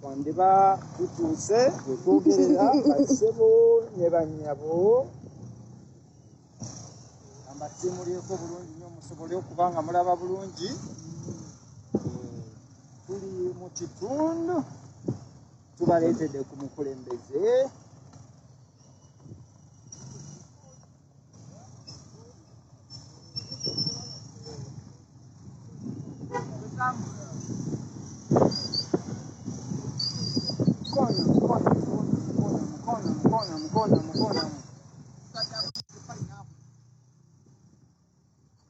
Twandiba tutuuse wetwogerera basebo ne bannyabo ambasimulyeko bulungi nnyo musobole okubanga mulaba bulungi tuli mu kitundu tubaleetedde ku mukulembeze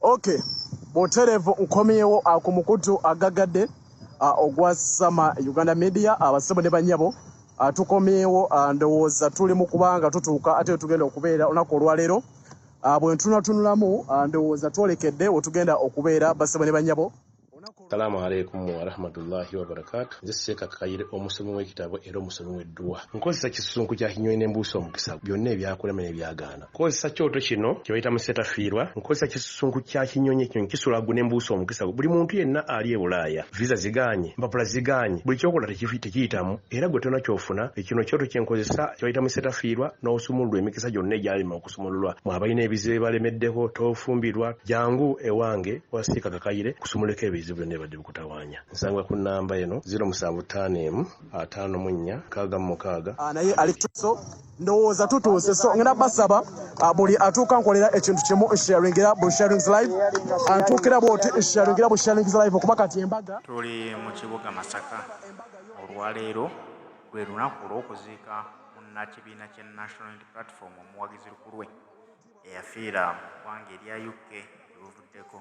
Okay, boterevu nkomyewo ku mukutu agagadde ogwa Sama Uganda Media abasebo ne banyabo tukomyewo ndowooza tuli mu kubanga tutuuka ate tugenda okubeera olunaku olwaleero bwe ntunatunulamu ndowooza twolekedde wetugenda okubeera basebo ne banyabo. Assalamu alaikum wa rahmatullahi wa barakatuh. Nze Sheikh Kakayire omusomi w'ekitabo era omusomi w'edduwa. Nkozesa kisunku kya kinyonyi n'embuusi omukisa byonna ebyakulema n'ebyagaana. Nkozesa kyoto kino kye bayita musetafiirwa. Nkozesa kisunku kya kinyonyi ekyo kisulagu n'embuusi omukisa. Buli muntu yenna ali e Bulaaya visa ziganye mpapula ziganye buli kyokola tekiyitamu era gwe tonna kyofuna ekino kyoto kye nkozesa kye bayita musetafiirwa n'osumululwa emikisa gyonna egyalima okusumululwa mu abalina ebizibu balemeddeko tofumbirwa jangu ewange wa Sheikh Kakayire kusumuleko ebizibu nebadde bukutawanya. Nsangwa ku namba eno 07554 naye alituso ndowooza tutuuse so ngenda basaba buli atuuka nkolera ekintu kimu sharingira bu sharings live antuukira bwoti sharingira bu sharings live kuba kati embaga tuli mu kibuga Masaka olwaleero lwe lunaku olw'okuziika munnakibiina kya National Unity Platform omuwagizi lukulwe eyafiira mu ggwanga erya UK ebuvuddeko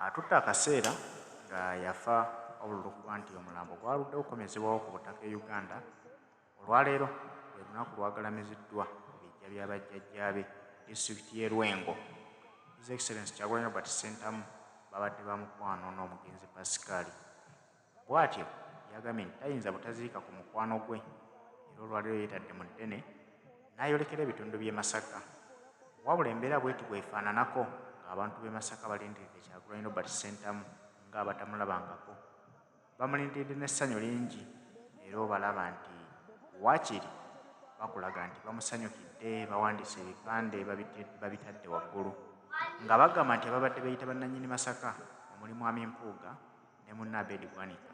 atutte akaseera nga yafa obululukuba nti omulambo gwaludde okukomezebwawo ku butaka e Uganda. Olwaleero lwe lunaku lwagalamiziddwa bijja bya bajjajjaabe disitulikiti y'e Lwengo. His Excellency Kyagulanyi Robert Ssentamu babadde bamukwano n'omugenzi Pascal. Bw'atyo yagambye nti tayinza butaziika ku mukwano gwe era olwaleero yeetadde mu ddene n'ayolekera ebitundu by'e Masaka. Wabula embeera bw'eti bwefaananako ng'abantu b'e Masaka balindiridde Kyagulanyi Robert Ssentamu ng'abatamulabangako. Bamulindiridde n'essanyu lingi era obalaba nti waakiri bakulaga nti bamusanyukidde bawandiise ebipande babitadde waggulu nga bagamba nti ababadde bayita bannannyini Masaka omuli Mwami Mpuuga ne munne Abedi Bwanika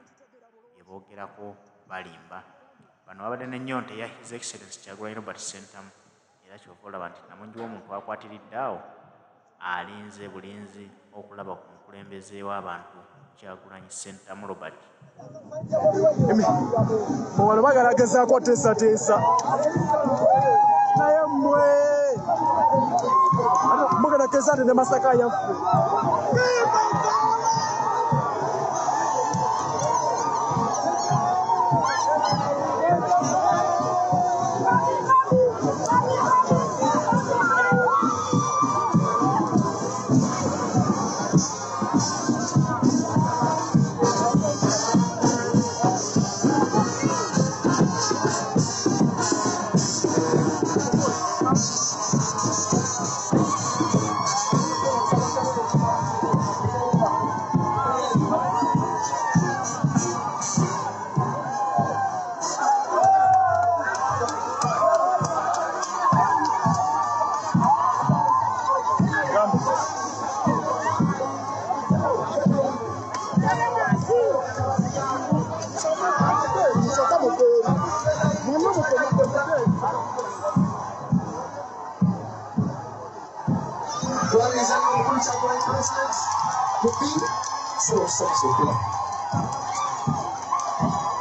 bye boogerako balimba. Bano babadde n'ennyonta eya His Excellency Kyagulanyi Robert Ssentamu era kyova olaba nti namungi w'omuntu akwatiridde awo alinze bulinzi okulaba ku mukulembeze w'abantu Kyagulanyi Ssentamu Robert. Bw'olaba bagalagezaako teesateesa naye mmwe mugalageeza nti ne Masaka yaffe.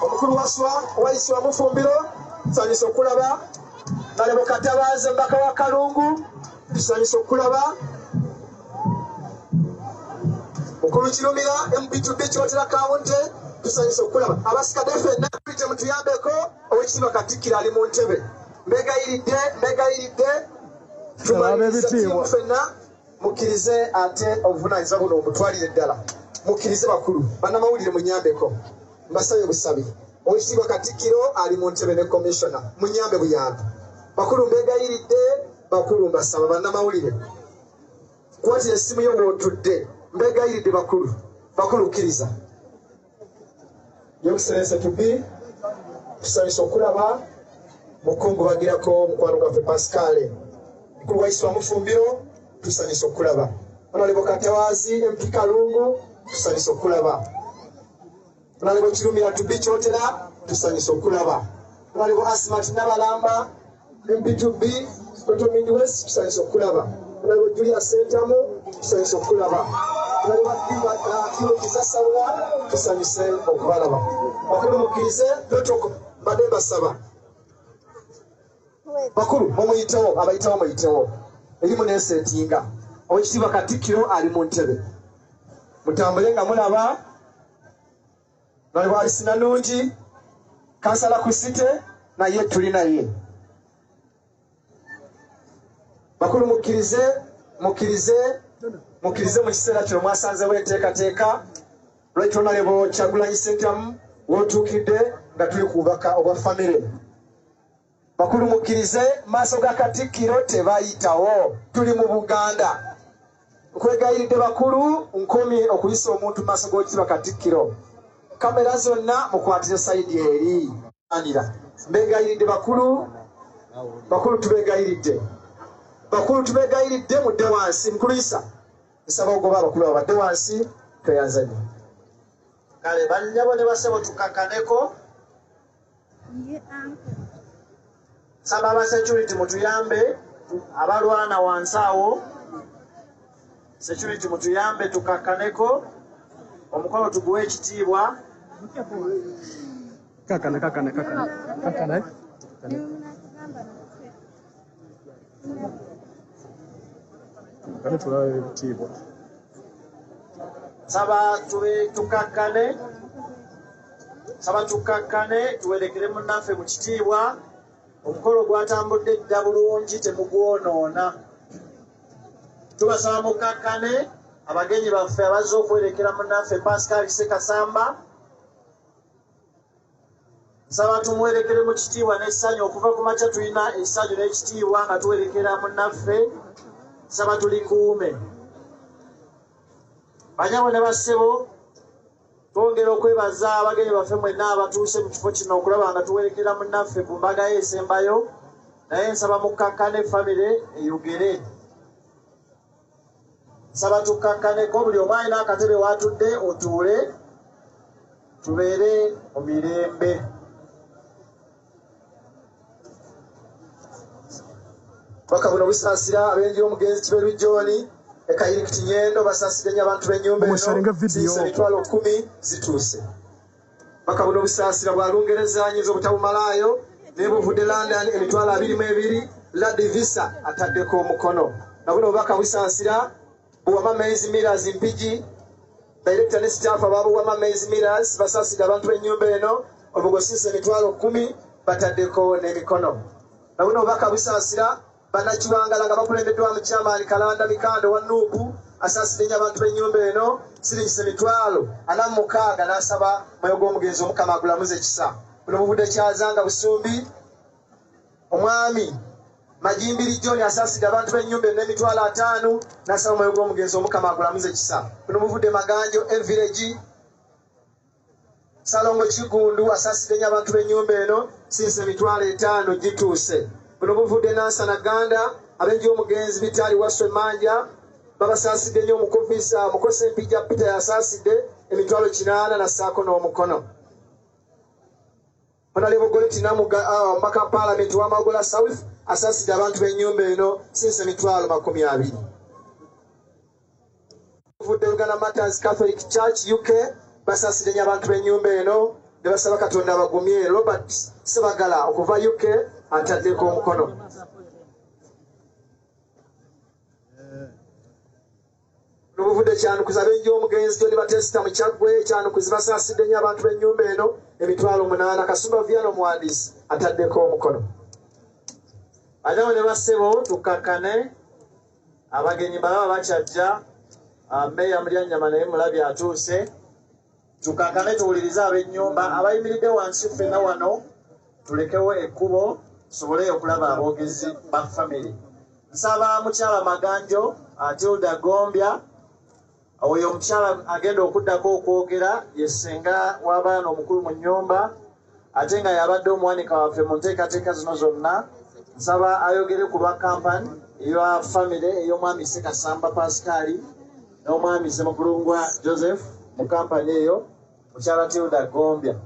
Omukulu waayise wa Mufumbiro tusanyusa okulaba Nalebo Katabaze Mbaka wa Kalungu tusanyusa okulaba Mukulu Kirumira MP2B Kyotera Kawunte tusanyusa okulaba abasigadde ffenna tujje mutuyambeko owekitiibwa Katikkiro ali mu ntebe mbegayiridde tumaliriza ffenna mukkirize ate obuvunaanyizibwa buno omutwalire ddala mukkirize bakulu bannamawulire munyambeko mbasabye busabi owekitiibwa Katikkiro ali mu ntebe ne commissioner munyambe buyambi bakulu mbegayiridde bakulu mbasaba bannamawulire kwatira essimu yo bw'otudde mbegayiridde bakulu kkiriza Your Excellency to be tusanyusa okulaba mukungu bagirako mukwano gwaffe Pascal mukulu wa Iswa Mufumbiro tusanyusa okulaba Honorable Katawazi MP Kalungu tusanyusa okulaba Honorable Kirumira Tubichotera tusanyusa okulaba Honorable Asmat Nabalamba MP2B Toto Midwest tusanyusa okulaba Honorable Julius Sentamu tusanyusa okulaba Honorable Kilo Kisasawa tusanyuse okubalaba bakulu mukirize lotoko bademba saba bakulu mumuyitewo abayitawo muyitewo erimu nesetinga owekitiibwa Katikkiro ali mu ntebe mutambule nga mulaba nalibwa alisina nungi kansala ku site naye tuli naye bakulu mukirize mu kiseera kino mwasanzewo enteekateeka Right Honorable Kyagulanyi Ssentamu wootuukidde nga tuli kubaka obwa famire bakulu mukirize maaso ga Katikkiro tebayitawo tuli mu Buganda nkwegayiridde bakulu nkomye okuyisa omuntu maaso g'okitiibwa Katikkiro kamera zonna mukwatire sayidi eri mbegayiridde bakulu tubegayiridde mudde wansi mukulu Isa nsaba ogoba abakulu abadde wansi tweyanzanye kale bannyabo ne basebo tukakaneko saba aba security mutuyambe abalwana wansi awo security mutuyambe tukakaneko omukolo tuguwe ekitiibwa kakana saba tukakkane tuwerekere munnaffe mu kitiibwa omukolo gwatambudde dda bulungi temugwonoona tubasaba mukakkane abagenyi baffe abazze okwerekera munnaffe Pascal Sekasamba nsaba tumuwerekere mu kitiibwa n'essanyu okuva ku makya tulina essanyu n'ekitiibwa nga tuwerekera munnaffe nsaba tulikuume banyabo ne bassebo twongera okwebaza abagenyi baffe mwenna abatuuse mu kifo kino okulaba nga tuwerekera munnaffe ku mbaga ye esembayo naye nsaba mukakkane famire eyogere nsaba tukakkaneko buli omu alina akatebe waatudde otuule tubeere mu mirembe baka buno busaasira abenji omugenzi Kiberu John ekayirikiti Nyendo basaasire nnyo abantu b'ennyumba eno emitwalo 10 zituuse baka buno busaasira bwa Lungereza nyinza obutabumalayo ne buvudde London emitwalo 22 Ladi Visa ataddeko omukono na buno baka busaasira Buwama Maize Millers Mpigi Director ne staff ababuwama Maize Millers basaasira abantu b'ennyumba eno obugosise emitwalo 10 bataddeko n'emikono na buno baka busaasira Banakiwangala nga bakulembeddwa mu chairman Kalanda Mikando wa Nuupu asaasire nnyo abantu b'ennyumba eno siringisa emitwalo 46 n'asaba mwoyo gw'omugenzi Omukama agulamuze ekisa buno buvudde Kyazanga Busumbi omwami Majimbiri John asaasire abantu b'ennyumba eno n'emitwalo 5 n'asaba mwoyo gw'omugenzi Omukama agulamuze ekisa buno buvudde Maganjo Village Salongo Kigundu asaasire nnyo abantu b'ennyumba eno siringisa emitwalo 5 gituuse buno buvudde Nansana Ganda abenji omugenzi Bitali Waswe Manja babasaasidde nnyo omukofisa Mukose Mpija Peter yasaasidde emitwalo 8 n'assaako n'omukono Honorable Goleti Namuga mbaka Parliament wa Magola South asaasidde abantu b'ennyumba eno since emitwalo 20 buvudde Uganda Martyrs Catholic Church UK basaasidde nnyo abantu b'ennyumba eno ne basaba Katonda abagumye Robert Sebagala okuva UK ataddeko omukono n'obuvudde Kyanukuzi abenji omugenzi John Batesta mu Kyaggwe Kyanukuzi basaasidde nnyo abantu b'ennyumba eno emitwalo 8 Kasumba Viano muwandiisi ataddeko omukono banyabo ne bassebo tukakkane abagenyi balaba bakyajja Meya Mulyanyama naye mulabi atuuse tukakkane tuwulirize ab'ennyumba abayimiridde wansi ffenna wano tulekewo ekkubo tusobole okulaba aboogezi ba family nsaba mukyala Maganjo Atilda Gombya oyo omukyala agenda okuddako okwogera ye ssenga w'abaana omukulu mu nnyumba ate nga yabadde omuwanika waffe mu nteekateeka zino zonna. Nsaba ayogere ku lwa kampani eya famire ey'omwami Ssekasamba Pascal n'omwami Ssemugulungwa Joseph mu kampani eyo mukyala Tilda Gombya.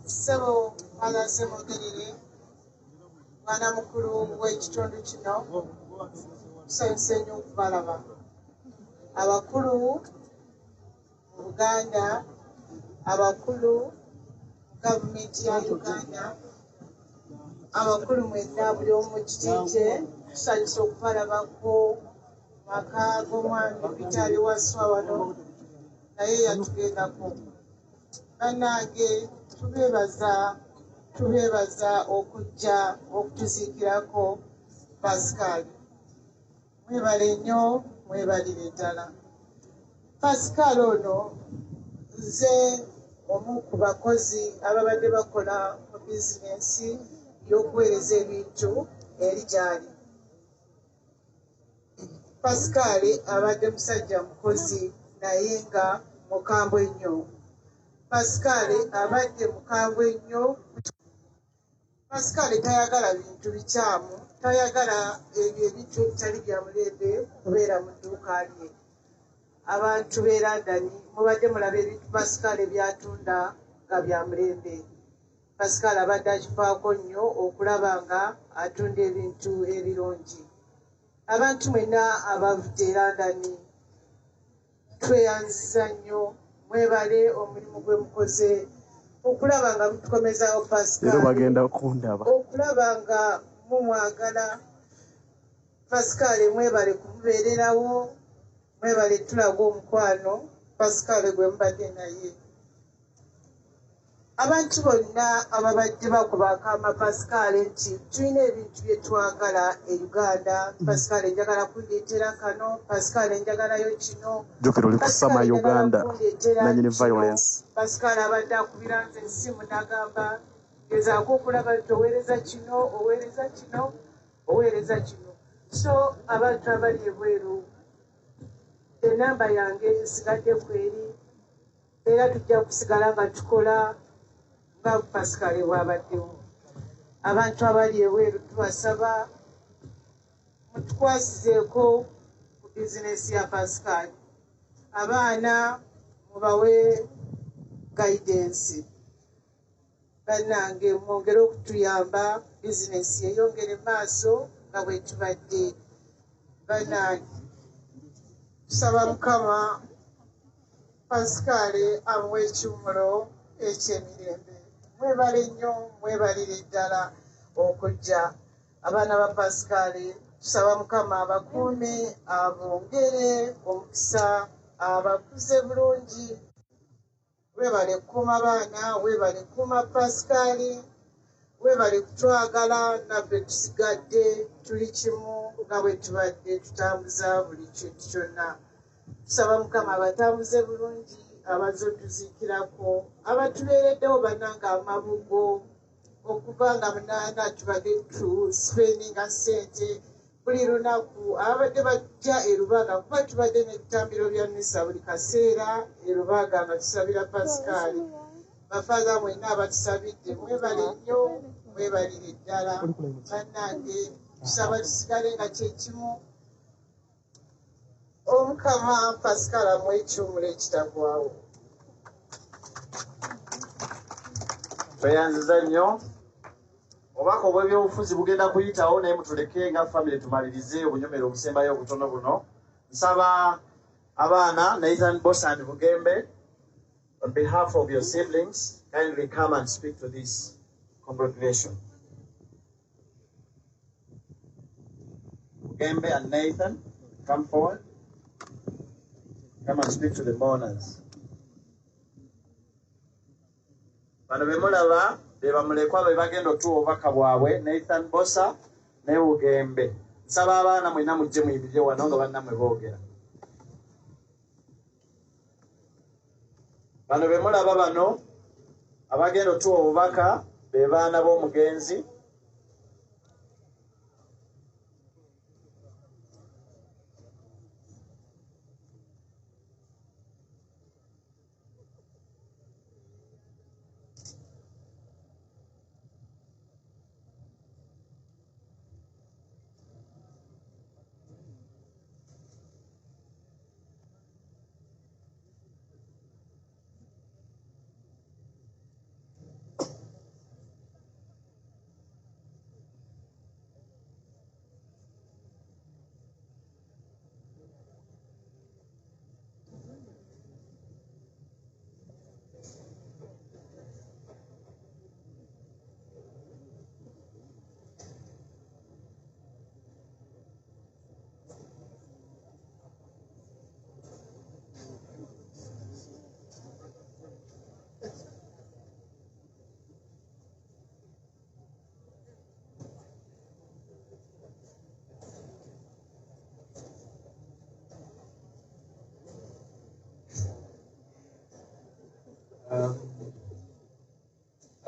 Ssebo mwalaze mwogerere mwana mukulu w'ekitundu kino tusanyuse nnyo okubalaba abakulu mu Buganda abakulu gavumenti ya Uganda abakulu mwenna buli omu mu kiti kye tusanyuse okubalabako maka g'omwami Peter Waswa wano naye yatugendako. Bannange tubeebaza okujja okutuziikirako Pascal. Mwebale nnyo, mwebalire ddala. Pascal ono nze omu ku bakozi ababadde bakola mu bizinensi y'okuweereza ebintu eri gy'ali. Pascal abadde musajja mukozi naye nga mukambwe nnyo. Pascal abadde mukambwe nnyo. Pascal tayagala bintu bikyamu, tayagala ebyo ebintu ebitali bya mulembe kubeera mu dduuka lye. Abantu b'e London mubadde mulaba ebintu Pascal byatunda nga bya mulembe. Pascal abadde akifaako nnyo okulaba nga atunda ebintu ebirungi. Abantu mwenna abavudde e London tweyanziza nnyo, mwebale omulimu gwe mukoze okulaba nga mutukomezawo Pascal, okulaba nga mumwagala Pascal. Mwebale kumubeererawo, mwebale tulaga omukwano Pascal gwe mubadde naye. Abantu bonna ababadde bakubaka ama Pascal nti tulina ebintu bye twagala e Uganda. Pascal njagala kundeetera kano, Pascal njagalayo kino. Jjukira oli kusama Uganda nanyini violence. Pascal abadde akubira nze essimu n'agamba gezaako okulaba nti oweereza kino, oweereza kino, oweereza kino. So abantu abali ebweru enamba yange esigadde kweri era tujja kusigala nga tukola nga Pascal bw'abaddewo. Abantu abali ebweru tubasaba mutukwasizeeko ku bizinesi ya Pascal. Abaana mubawe guidance. Bannange mwongere okutuyamba bizinesi eyongere maaso nga bwe tubadde. Bannange tusaba Mukama Pascal amuwe ekiwumulo eky'emirembe. Mwebale nnyo, mwebalire ddala okujja. Abaana ba Pascal tusaba Mukama abakuume, abongere omukisa, abakuze bulungi. Webale kukuuma abaana, webale kukuuma Pascal, webale kutwagala. Naffe tusigadde tuli kimu nga bwe tubadde tutambuza buli kintu kyonna. Tusaba Mukama abatambuze bulungi, abazze otuziikirako, abatubeereddewo bannanga amabugo okuva nga munaana tubadde tuspendinga ssente buli lunaku. Ababadde bajja e Lubaga kuba tubadde n'ebitambiro bya mmisa buli kaseera e Lubaga nga tusabira Pascal. Bafaaza mwenna abatusabidde mwebale nnyo, mwebalire ddala. Bannange tusaba tusigale nga kyekimu. Omukama Pascal amuwe ekiwumulo ekitagwawo. Tweyanziza nnyo. Obubaka obw'ebyobufuzi bugenda kuyitawo naye mutuleke nga famire tumalirize obunyomero obusembayo obutono buno. Nsaba abaana Nathan Boss and Bugembe, on behalf of your siblings, kindly come and speak to this congregation. Bugembe and Nathan, come forward. Come and speak to the mourners. Bano be mulaba be bamulekwa be bagenda otuwa obubaka bwabwe, Nathan Bossa ne Bugembe. Nsaba abaana mwenna mujje muyibirire wano nga bannammwe boogera. Bano be mulaba bano abagenda otuwa obubaka be baana b'omugenzi.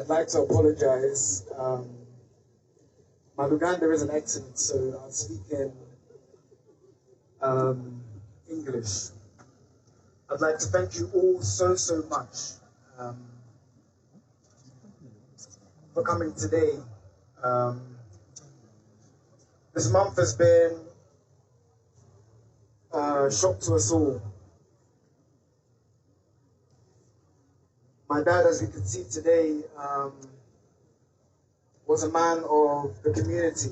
like to apologize. My Luganda is an accent, so I'll speak in English. I'd like to thank you all so much for coming today. This month has been a shock to us all. My dad, as we can see today, was a man of the community.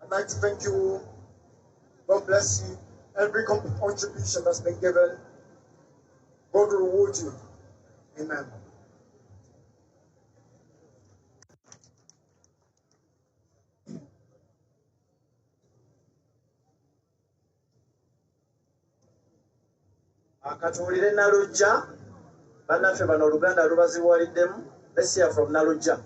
I'd like to thank you all. God bless you. Every contribution that's been given, God will reward you. Amen. Akatuulire Nalujja, bannaffe bano Oluganda lubaziwaliddemu. Let's hear from Nalujja.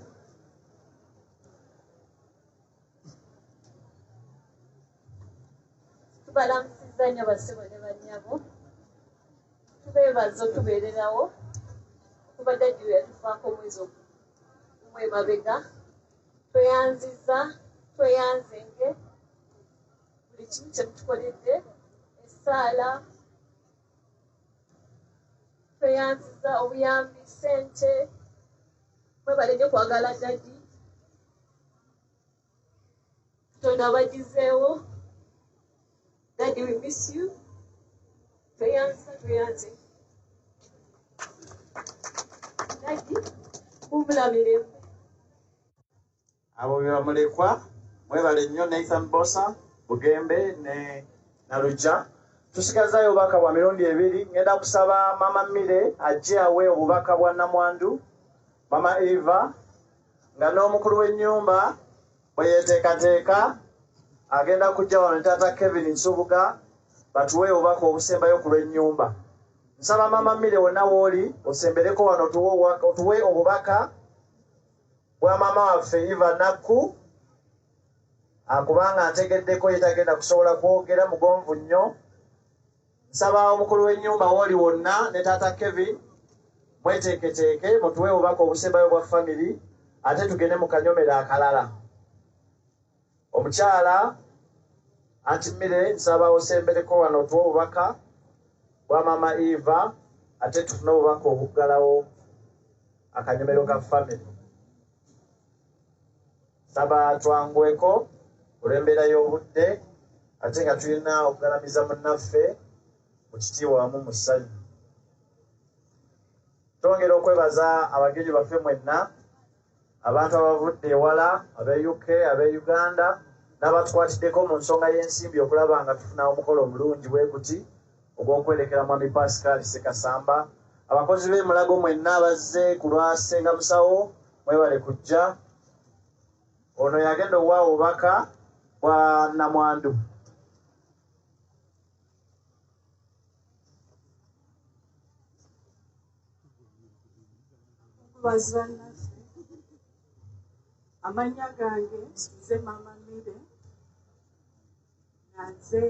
Tubalamusizza nnyo bassebo ne bannyabo, tubeebaza otubeererawo okuba Daddy we yatufaako omwezi ogumwe emabega, tweyanziza, tweyanzenge buli kimu kye mutukoledde, essaala, tweyanziza obuyambi, ssente, mwebale nnyo kwagala Daddy, Katonda abagizeewo. Daddy, we miss you. Tweyanze. Daddy, mumulabire. Abo be bamulekwa, mwebale nnyo Nathan Bosa, Bugembe ne Nalujja. Tusigazaayo obubaka bwa mirundi ebiri. Ngenda kusaba Mama Mire ajje awe obubaka bwa Namwandu, Mama Eva, nga n'omukulu w'ennyumba bwe yeteekateeka agenda kujja wano ne Taata Kevin Nsubuga batuwe obubaka obusembayo ku lw'ennyumba. Nsaba Mama Mire wonna w'oli osembereko wano otuwe obubaka bwa maama waffe Eva Nakku, akubanga ntegeddeko yetagenda kusobola kwogera mugonvu nnyo. Nsaba omukulu w'ennyumba w'oli wonna ne Taata Kevin mweteeketeeke mutuwe obubaka obusembayo bwa family, ate tugende mu kanyomero akalala. Omukyala Anti Mire nsaba osembereko wano otuwe obubaka bwa Mama Eva, ate tufune obubaka obuggalawo akanyomero ka family. Nsaba twangweko olw'embeera y'obudde, ate nga tulina okugalamiza munnaffe mu kitiibwa wamu mu ssanyu. Twongera okwebaza abagenyi baffe mwenna, abantu abavudde ewala, ab'e UK, ab'e Uganda, n'abatukwatiddeko mu nsonga y'ensimbi okulaba nga tufuna omukolo omulungi bwe guti ogw'okwerekera Mwami Pascal Ssekasamba. Abakozi b'emulago mwenna abazze ku lwa Ssenga Musawo, mwebale kujja. Ono yagenda owa obubaka bwa Namwandu. Bannaffe, amannya gange nze Mama Mire, nga nze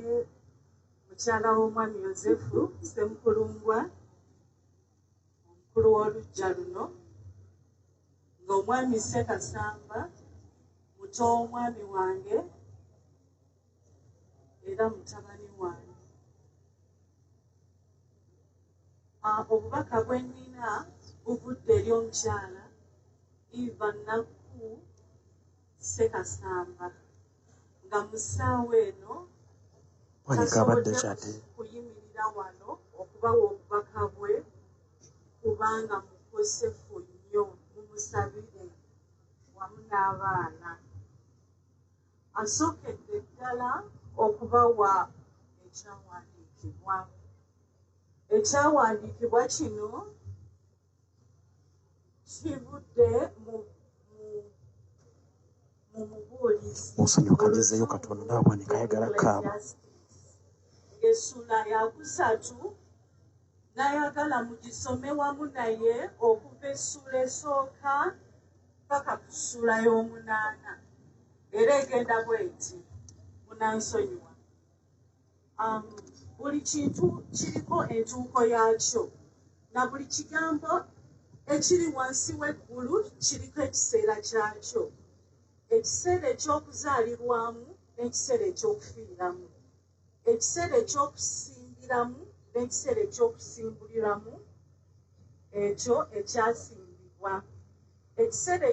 mukyala w'Omwami Yozefu Ssemukulungwa, omukulu w'oluggya luno, ng'Omwami Ssekasamba muto w'omwami wange era mutabani wange. Obubaka bwe nnina buvudde eri omukyala Eva Nakku Ssekasamba, nga mu ssaawa eno tasobodde kuyimirira wano okubawa obubaka bwe kubanga mukosefu nnyo, mumusabire wamu n'abaana. Asookedde ddala okubawa ekyawandiikibwa. Ekyawandiikibwa kino kivudde mu omubuulizi Osonyiwa ngezeeyo katono ndaabwanika ayagala kaaba. Essula ya 3 n'ayagala mugisome wamu naye okuva essula esooka paka ku ssula y'omunaana. Era egenda bw'eti munansonyiwa. Buli kintu kiriko entuuko yaakyo na buli kigambo ekiri wansi w'eggulu kiriko ekiseera kyakyo. Ekiseera eky'okuzaalirwamu n'ekiseera eky'okufiiramu. Ekiseera eky'okusimbiramu n'ekiseera eky'okusimbuliramu ekyo ekyasimbibwa. Ekiseera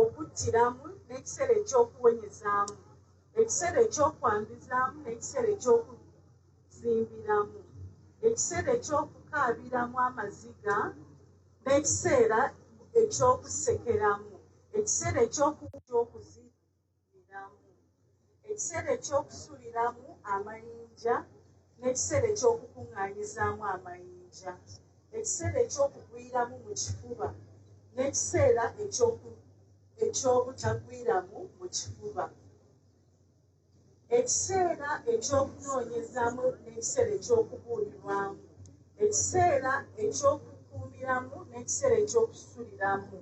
okuttiramu n'ekiseera eky'okuwonyezaamu. Ekiseera eky'okwambizaamu n'ekiseera eky'okuzimbiramu. Ekiseera eky'okukaabiramu amaziga n'ekiseera eky'okusekeramu. Ekiseera eky'okuzibiramu. Ekiseera eky'okusuliramu amayinja n'ekiseera eky'okukuŋŋaanyizaamu amayinja. Ekiseera eky'okugwiramu mu kifuba n'ekiseera eky'obutagwiramu mu kifuba. Ekiseera eky'okunoonyezaamu n'ekiseera eky'okubuulirwamu. Ekiseera eky'okukuumiramu n'ekiseera eky'okusuliramu.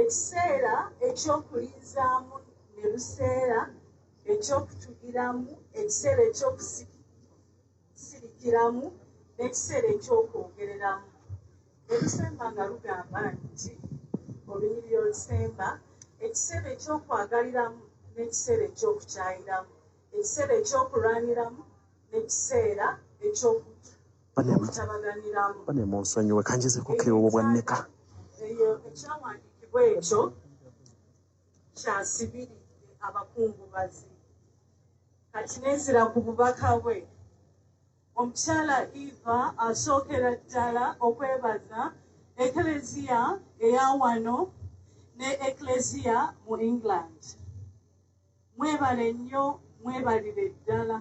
Ekiseera eky'okulinzaamu ne luseera, eky'okutugiramu, ekiseera eky'okusirikiramu n'ekiseera eky'okwogereramu. Olusemba nga lugamba nti olunyiriri olusemba, ekiseera eky'okwagaliramu n'ekiseera eky'okukyayiramu. Ekiseera ekyokulwaniramu n'ekiseera eky'okutabaganiramu. Bane munsonyiwe kanjizeko keewo bwanneka. Eyo ekyawandiikibwa ekyo kyasibiridde abakungubazi. Kati neezira ku bubaka bwe. Omukyala Eva asookera ddala okwebaza Eklezia eya wano ne Eklezia mu England. Mwebale nnyo, mwebalire ddala.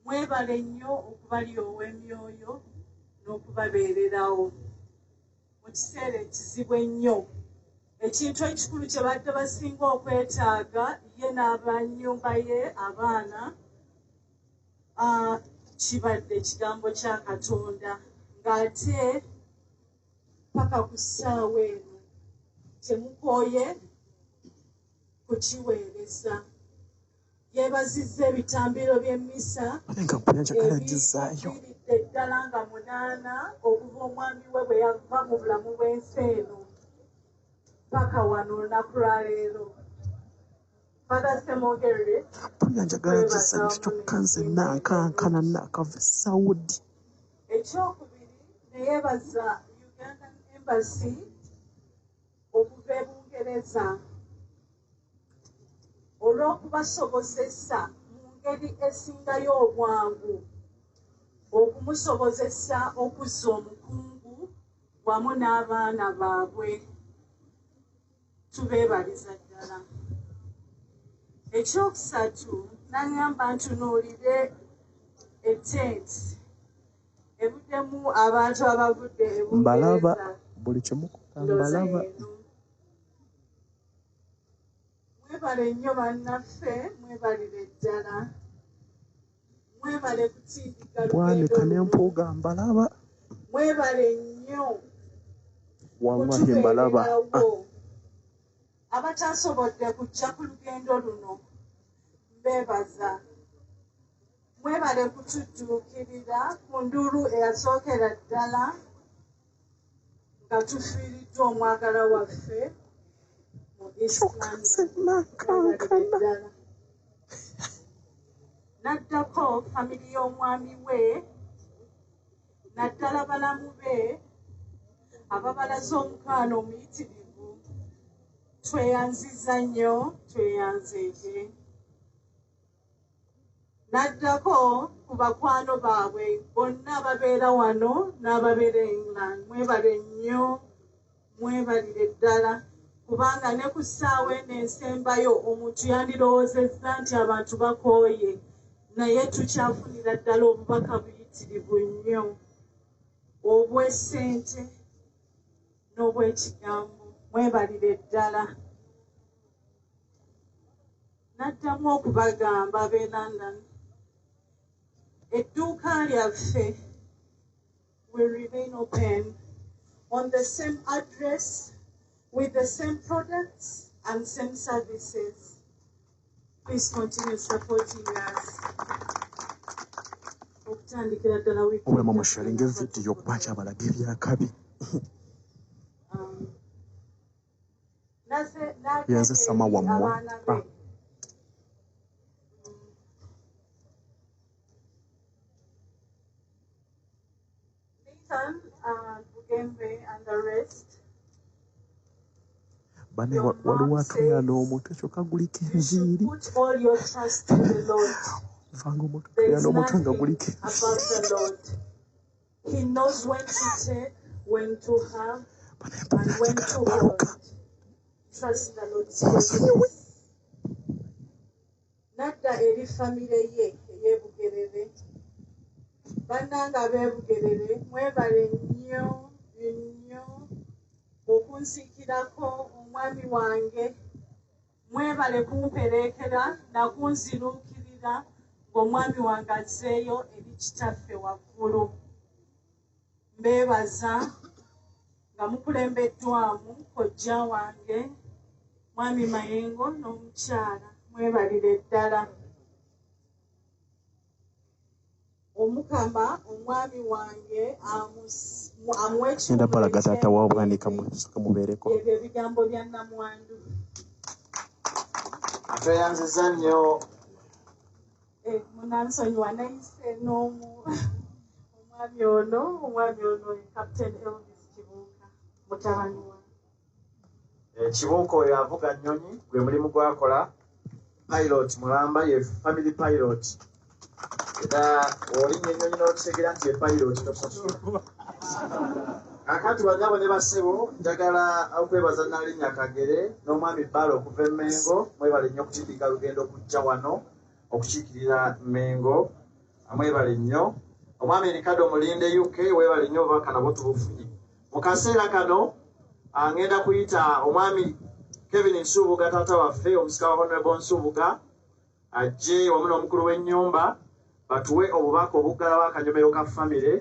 Mwebale nnyo okubali ow'emyoyo n'okubabeererawo mu kiseera ekizibu ennyo. Ekintu ekikulu kye badde basinga okwetaaga ye n'abannyumba ye abaana kibadde ekigambo kya Katonda ng'ate paka ku ssaawa eno temukooye kukiweereza. Yeebazizza ebitambiro by'emmisa ebiviiridde ddala nga 8 okuva omwami we bwe yava mu bulamu bw'ensi eno paka wano olunaku lwaleero. Father Semogerere njagala gisanyusa kyokka nze nankankana naakava Saudi. Ekyokubiri ne yeebaza Ugandan Embassy okuva e Bungereza olw'okubasobozesa mu ngeri esingayo obwangu okumusobozesa okuzza omukungu wamu n'abaana baabwe. Tubeebaliza ddala. Ekyokusatu n'angamba ntunuulire ettenti ebuddemu abantu abavudde e Bungereza. Mbalaba buli kimukuta mbalaba. Mwebale nnyo bannaffe, mwebalire ddala. Mwebale kutindika bwanika n'empuuga mbalaba. Mwebale nnyo wallahi mbalaba. Abatasobodde kujja ku lugendo luno mbeebaza. Mwebale kutudduukirira ku nduulu eyasookera ddala nga tufiiriddwa omwagala waffe mu Island. Naddako famiri y'omwami we, naddala balamu be ababalaza omukaano omuyitirivu. Tweyanziza nnyo, tweyanzeege. Naddako ku bakwano baabwe bonna ababeera wano n'ababeera England. Mwebale nnyo, mwebalire ddala kubanga ne ku ssaawa eno ensembayo omuntu yandirowoozezza nti abantu bakooye, naye tukyafunira ddala obubaka buyitirivu nnyo obw'essente n'obw'ekigambo. Mwebalire ddala. n'addamu okubagamba ab'e London, edduuka lyaffe will remain open on the same address with the same products and same services. Please continue supporting us. Okutandikira ddala obulamu musharinga vidiyo kubaki abalaga ebyakabi yenze sama wammwe Bugembe and the rest. Bane waliwo atulira n'omuntu ekyo kaguliko enviiri Put all your trust in the Lord. vanga omuntu There atulira is n'omuntu nga nothing guliko above the Lord. He knows when to take, when to have, and when to hold. Trust the Lord's providence. Nadda eri famire ye ey'Ebugerere. Bannanga b'Ebugerere mwebale nnyo nnyo okunsiikirako omwami wange, mwebale kumpereekera nakunziruukirira ng'omwami wange azzeeyo eri kitaffe waggulu. Mbeebaza nga mukulembeddwamu kojja wange mwami Mayengo n'omukyala, mwebalire ddala. Omukama omwami wange amuwe genda balaga taata waabwanika mubeereko ebyo ebigambo bya Namwandu. tweyanziza nnyo Munansonyiwa nayise omwami ono Captain Elvis Kibuuka mutabani wa Kibuuka oyo avuga nnyonyi gwe mulimu gwakola pilot mulamba ye family pilot era olinya ennyonyi n'okutegera nti ye pilot tokusasula akati bagabo ne basebo njagala okwebaza Nnalinnya Kagere n'omwami Bbala okuva e Mmengo mwebale nnyo okutindika lugendo okujja wano okukiikirira Mmengo amwebale nnyo omwami Ricardo Mulinde UK webale nnyo obubaka nabwo tubufunye mu kaseera kano ngenda kuyita omwami Kevin Nsubuga taata waffe omusika wa Honorable Nsubuga ajje wamu n'omukulu w'ennyumba batuwe obubaka obuggalawo akanyomero ka famire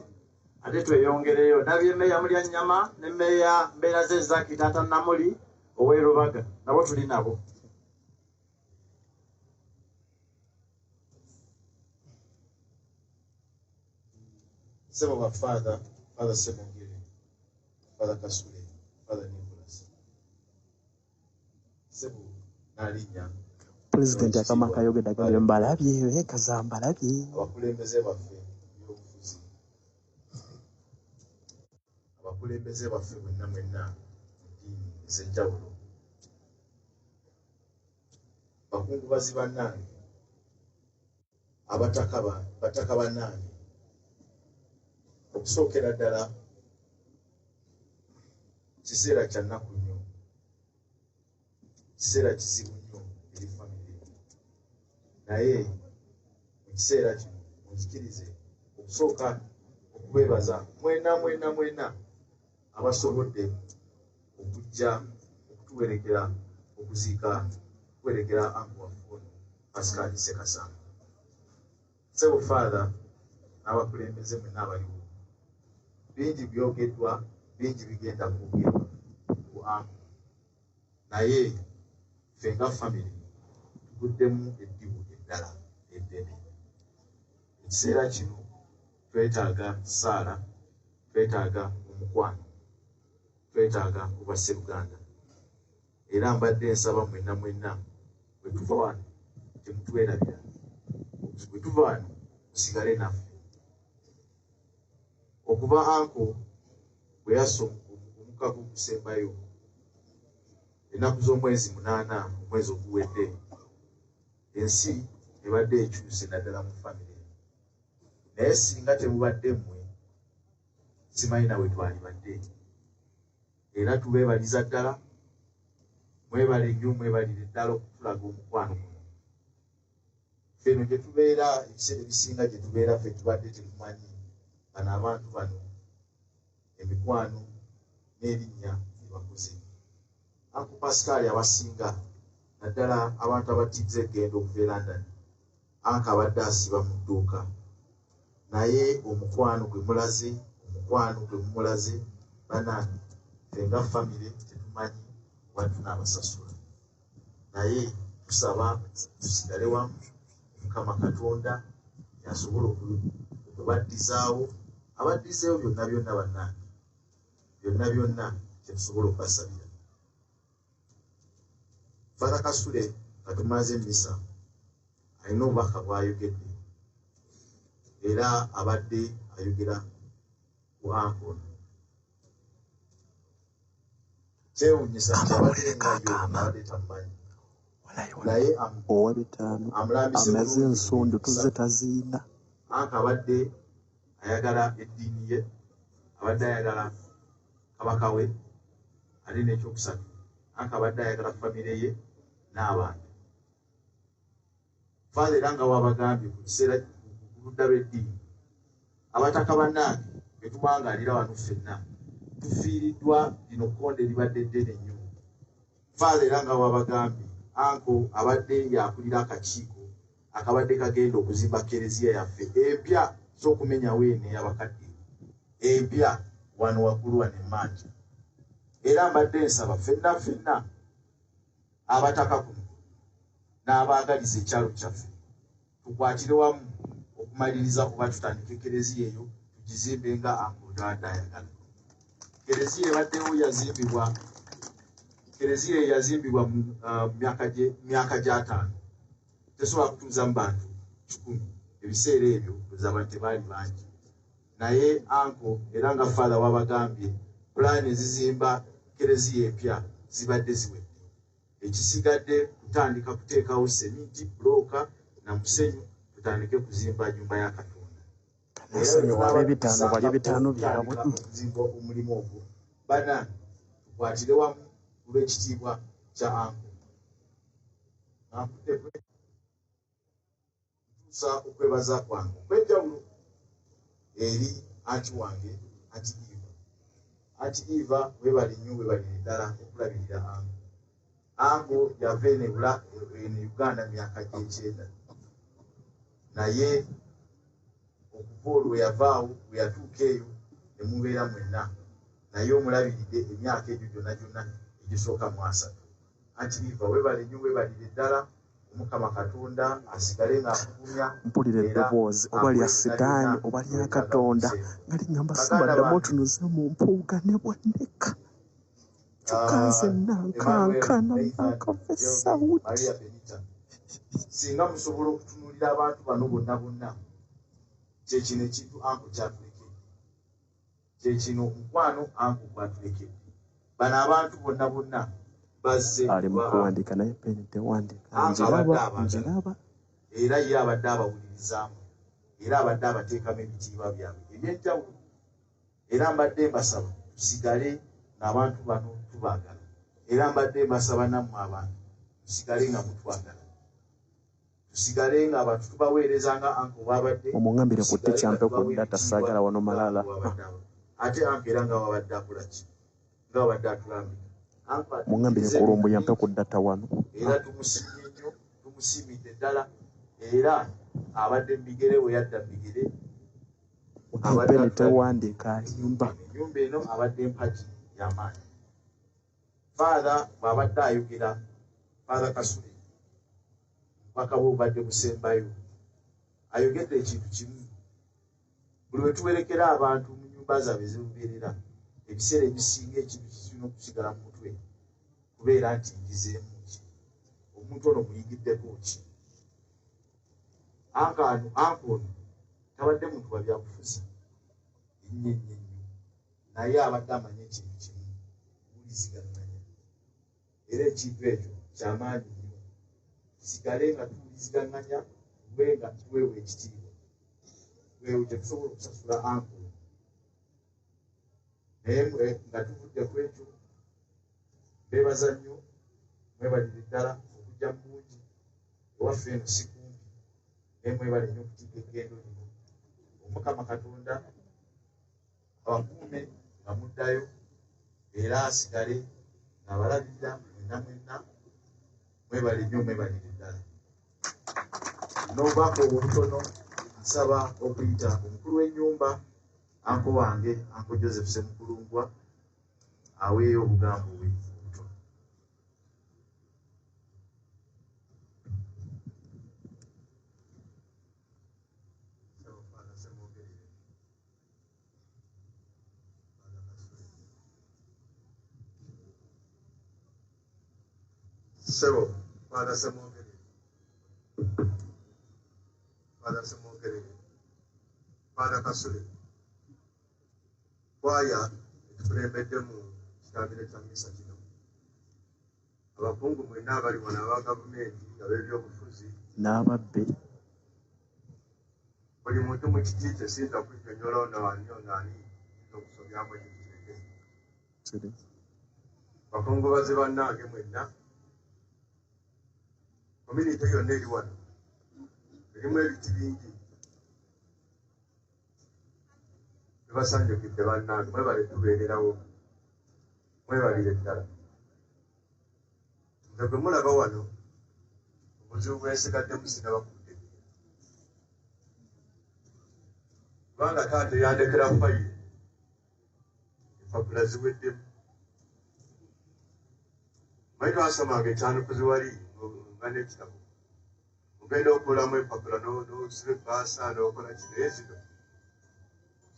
ate tweyongereyo nabye mmeeya Mulya Nnyama ne mmeeya Mbeera Zezaki taata Namuli ow'e Rubaga nabo tuli nabo. Sebo wa Father Semongere, Father Kasule, Father Nicholas. Sebo Nnalinnya. pulezidenti akamaka ayogedde agambye mbalabye ekaza mbalabye abakulembeze baffe ebyobufuzi abakulembeze baffe mwenna ddiini ez'enjawulo bakungubazi bannange bataka bannange okusookera ddala kiseera kya nnaku nnyo kiseera kizibu nnyo eri famire naye mu kiseera kino muzikirize okusooka okubeebaza mwena abasobodde okujja okutuwerekera okuziika okuwerekera anku waffe ono Pascal Ssekasamba. Sebo Father n'abakulembeze mwenna abaliwo bingi byogeddwa bingi bigenda kwogerwa ku anku naye ffe nga famire tuguddemu eddibu eddala eddene. Ekiseera kino twetaaga Saala, twetaaga omukwano, twetaaga obwasseruganda era mbadde nsaba mwenna bwe tuva wano temutwerabira, bwe tuva wano musigale naffe. Okuva anko bwe yaso omukako okusembayo ennaku z'omwezi 8 omwezi oguwedde ensi ebadde ekyuse naddala mu famire naye singa temubadde mmwe simanyi nawe twalibadde era tubeebaliza ddala mwebale nnyo mwebalire ddala okutulaga omukwano guno feno gye tubeera ebiseera ebisinga gye tubeera ffe tubadde tetumanyi bano abantu bano emikwano n'erinnya lye bakoze. Uncle Pascal abasinga naddala abantu abatizza eggendo okuva e London. Anka abadde asiba mu dduuka naye omukwano gwe mumulaze bannange ffe nga famire tetumanyi wali tunaabasasula naye tusaba tusigale wamu Mukama Katonda yasobola okubaddizaawo abaddizeewo byonna bannange byonna kyetusobola okubasabira. Father Kasule nga tumaze emmisa alina obubaka bw'ayogedde era abadde ayogera ku Ankon. Kyewuunyisa nti abadde ng'abadde tamumanyi naye amaze ensonda tuzze taziina. Anka abadde ayagala eddiini ye, abadde ayagala kabaka we, ali n'ekyokusatu. Anka abadde ayagala famire ye n'abantu. Father era nga wabagambye ku kiseera ku ludda lw'eddiini abataka bannange be tuwangaalira wano ffenna tufiiriddwa lino kkonde libadde ddene nnyo. Father era nga wabagambye Anko abadde yakulira akakiiko akabadde kagenda okuzimba kereziya yaffe empya z'okumenyawo eno ey'abakadde empya wano waggulu wano emmanja. Era mbadde nsaba ffenna abataka kuno n'abaagaliza ekyalo kyaffe tukwatire wamu okumaliriza kuba tutandika ekereziya eyo tugizimbe nga Anko Dada ayagala. Kereziya ebaddewo yazimbibwa mu myaka gy'ataano tesobola kutuuza mu bantu 100. Ebiseera ebyo abantu tebaali bangi naye Anko era nga Father wabagambye pulaani ezizimba kereziya empya zibadde ziwedde. Ekisigadde kutandika kuteekawo seminti bulooka na musenyu tutandike kuzimba nyumba ya Katonda. Ebitaano byabwe okuzimba omulimu ogwo bannange tukwatire wamu olw'ekitiibwa kya Anko. Ntuusa okwebaza kwange okw'enjawulo eri anti wange anti Eva. Anti Eva weebali nnyo weebalire ddala okulabirira Anko. Anko yava eno Uganda myaka gy'ekyenda naye okuva olwo yavaawo bwe yatuuka eyo ne mubeera mwenna naye omulabiridde emyaka egyo gyonna egisooka mu 3. Anti Eva weebale nnyo weebalire ddala Omukama Katonda asigale ng'akukumya. Mpulira eddoboozi oba lya sitaani oba lya Katonda nga liŋŋamba simaddamu otunuze mu mpuuga ne bwanneka kyokka nze nankankana nakava esawuti. Singa musobola okutunuulira abantu bano bonna kyekino ekintu Anko kyatulekedde kyekino mukwano Anko gwatulekedde. Bano abantu bonna bazze ali mu kuwandiika naye peni tewandiika njiraba era ye abadde abawulirizaamu era abadde abateekamu ebitiibwa byabwe eby'enjawulo. Era mbadde mbasaba tusigale ng'abantu bano tubaagala era mbadde mbasaba nammwe abantu tusigale nga mutwagala tusigale ng'abantu tubaweereza nga Anko bw'abadde omungambire ku tekyampe ku data saagala wano malala ate Anko era nga wabadde akola ki nga wabadde atulambika mungambire ku lumbu yampe ku data wano era tumusimye nnyo tumusimidde ddala era abadde mbigere we yadda mbigere peni tewandiika alimba ennyumba eno abadde mpagi y'amaanyi. Father bw'abadde ayogera Father Kasule mubaka bwe obadde busembayo ayogedde ekintu kimu buli we tuwerekera abantu mu nnyumba zaabwe zerubeerera ebiseera ebisinga ekintu kirina okusigala mu mutwe kubeera nti ngizeemu ki omuntu ono muyigiddeko ki. Anko ono tabadde muntu wa byabufuzi ennyo naye abadde amanye ekintu kimu kuwuliziganganya era ekintu ekyo kyamaanyi nnyo. Tusigale nga tuwuliziganganya lwe nga tuweewa ekitiibwa weewo tetusobola okusasula Anko naye nga tuvudde ku ekyo beebaza nnyo mwebalire ddala okujja mu bungi ewaffe eno si kumpi naye mwebale nnyo okutiika eggendo lino. Omukama Katonda abakuume nga muddayo era asigale ng'abalabirira mwenna mwebale nnyo mwebalire ddala n'obubaka obutono nsaba okuyita omukulu w'ennyumba anko wange anko Joseph Semukulungwa aweeyo obugambo bwe obutono. Sebo, Father Semogere, Father Semogere, Father Kasule, kwaya etukulembedde mu kitambiro kya misa kino. Abakungu mwenna abali wano aba gavumenti ab'ebyobufuzi n'ababbi buli muntu mu kiti kye sinza kunnyonnyola onaani okusobyamu ekikireke. Bakungubazi bannange mwenna, kominiti yonna eri wano erimu ebiti bingi. Tubasanyukidde bannange, mwebale tubeererawo, mwebalire ddala. Nze bwe mulaba wano obuzibu bwensigaddemu sinabakudde, kubanga taata yandekera fayiro empapula ziweddemu. Mwe twasomanga ekyanukuzi wali nga n'ekitabo ogenda okulamu empapula n'osiba ebbaasa n'okola kino ezino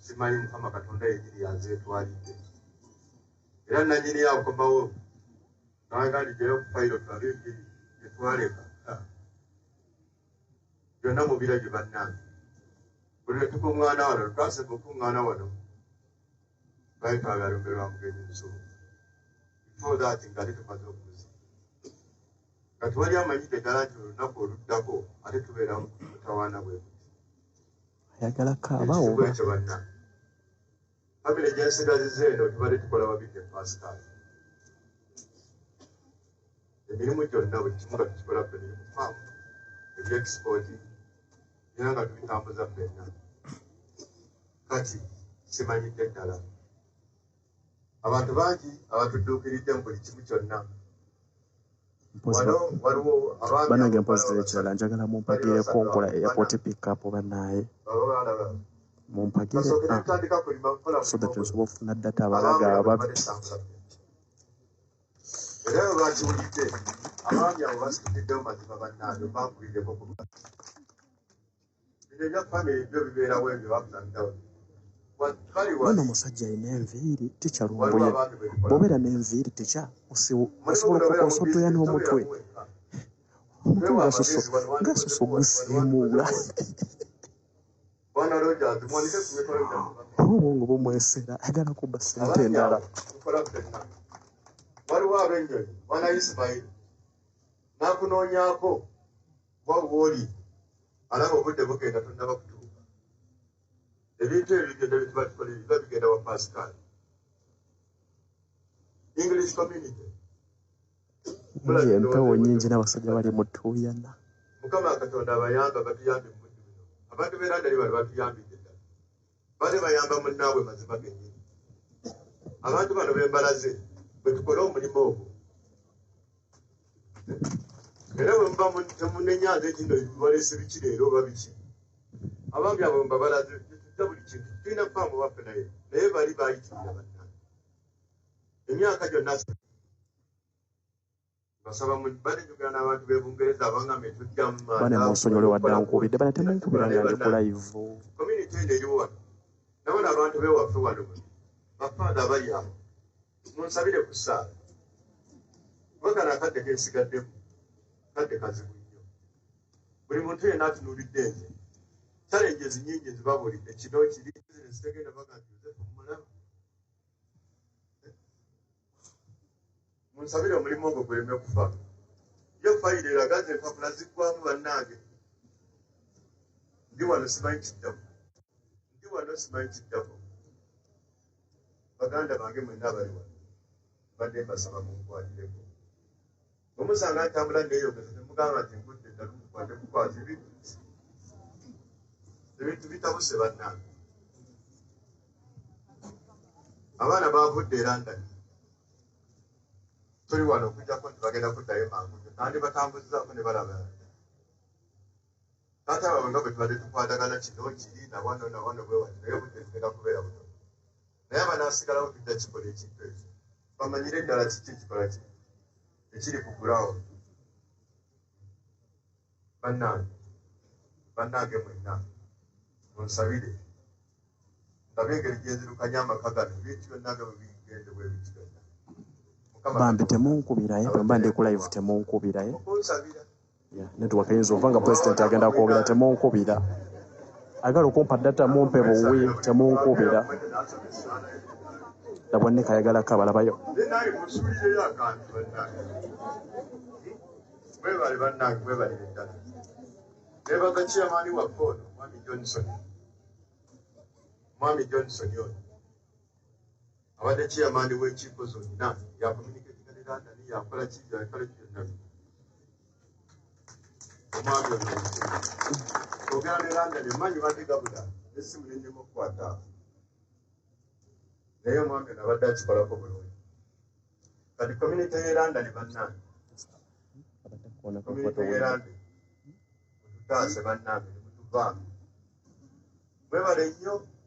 simanyi Mukama Katonda yegiri yazeetwalidde. Era nannyini yakomawo n'agandi gyeyo ku fayiro tulabe egiri etwaleka byonna mu biragi bannange. Buli lwe tukuŋŋaana wano twasema okuŋŋaana wano bayetaaga lumbe lwa mugenyi Nsuubu before that nga tetumaze okuzi nga tewali amanyidde ddala nti olunaku oluddako ate tubeera mutawaana bwe ayagala kaabawo ekyo bannange. Famire gyensigaziza eno tubadde tukola babidde pasikaali emirimu gyonna buli kimu nga tukikola ffenna mufaamu ebyexpooti era nga tubitambuza ffenna. Kati simanyidde ddala abantu bangi abatudduukiridde mu buli kimu kyonna. Waliwo banange mpozera ekirala njagala mumpagireko nkola airport pickup bannaaye mumpagire so that nsobola okufuna data abalaga ababbi. Era bwe bakiwulidde abaami abo basituddewo mazima bannange bankuliddeko ku bino ebya famire byo bibeerawo ebyo bakusamirawo. Ono omusajja alina enviiri tikyalumbuye bw'obeera n'enviiri tikya osobola okukonsotoya n'omutwe omutwe ngasuso gusiimuula obwongo bumwesera ayagala kubba ssente endala. Waliwo ab'ennyonyi wana Isimayiri n'akunoonyaako wabwoli alaba obudde bugenda tonnaba kutuuka. Ebintu ebyo byonna bituba tukola biba bigenda wa pasikaali. English community empewo nnyingi n'abasajja bali mu Tuuyana. Mukama Katonda abayamba batuyambye mu muddu bino. Abantu b'erandali bali batuyambidde ddala bale bayamba munnaabwe mazima gennyini. Abantu bano bembalaze bwe tukole omulimu ogwo era bwe muba temunenyanza ekino waleese biki leero oba biki abaami abo mbabalaze tutta buli kintu tulina faamu baffe naye bali bayitirira bannange emyaka gyonna basaba banejjugana n'abantu b'Ebungereza abangambe tujjamu bane munsonyole wadde ankubidde bane temunkubira nange ku live community eno eri wano nabo n'abantu b'ewaffe wano bafaada bali awo munsabire ku ssaala bakana akadde kensigaddemu kadde kazibu nnyo buli muntu yenna atunuulidde nze challenges nyingi zibabuulidde kino kiri zitegenda baga nti Yozefu mulaba munsabire omulimu ogwo guleme kufa yo fayiro eraga nti empapula ziggwamu bannange ndi wano simanyi kiddako baganda bange mwenna abali wano badde mbasaba munkwatireko omusanga ntambula neeyogeza temugamba nti nkudde ddala mukwate kukwata ebintu bitabuse bannange. Abaana baavudde e London tuli wano okujjako nti bagenda kuddayo mangu kandi batambuzizaako ne balaba taata baabwe nga bwe tubadde tukwatagana kino kiri nawano bwe wati naye obudde tugenda kubeera buto naye abanaasigalawo tujja kikola ekintu ekyo bamanyire eddala kiki kikola ki ekiri ku ground bannange mwenna munsabire ndabe engeri gyenzirukanya amaka gano ebintu byonna nga bwe bigende bwe biti byonna bambi temunkubiraye bwemba ndi ku live temunkubiraye network yinza ova nga president agenda kwogera temunkubira agala okumpa data mumpe buwi temunkubira labwa ne kayagalako abalabayo mwebale bannange mwebalire ddala nebaga chairmani wa kono mwami johnson ono abadde chairmani w'enkiiko zonna yakomunikatinga ne London yakola kiyakola kyonna omwami ono ogera ne London emanyi badde gabula nesimu nenyuma okukwata naye omwami ono abadde akikolako bulungi kati community y'e London bannange community y'e London mututaase bannange nemutuvaamu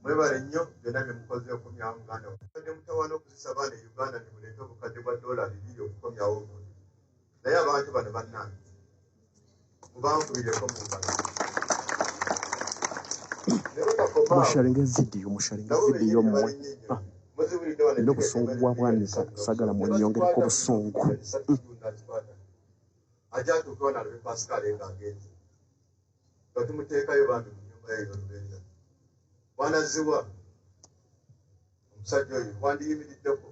mwebale nnyo byonna bye mukoze okumyawo Uganda obadde mutawaana okuzisa abaana e Uganda ne muleete obukadde bwa $2 okukomyawo obundi naye abantu bano bannange mubankubireko mu ngalo musharinga video mmwe nina obusungu bwa bwanika sagala munyongereko obusungu ajja atuukewo nalabe Pascal nga agenze nga tumuteekayo bambi mu nnyumba yayo olubenza wanaziwa omusajja oyo wandiyimiriddeko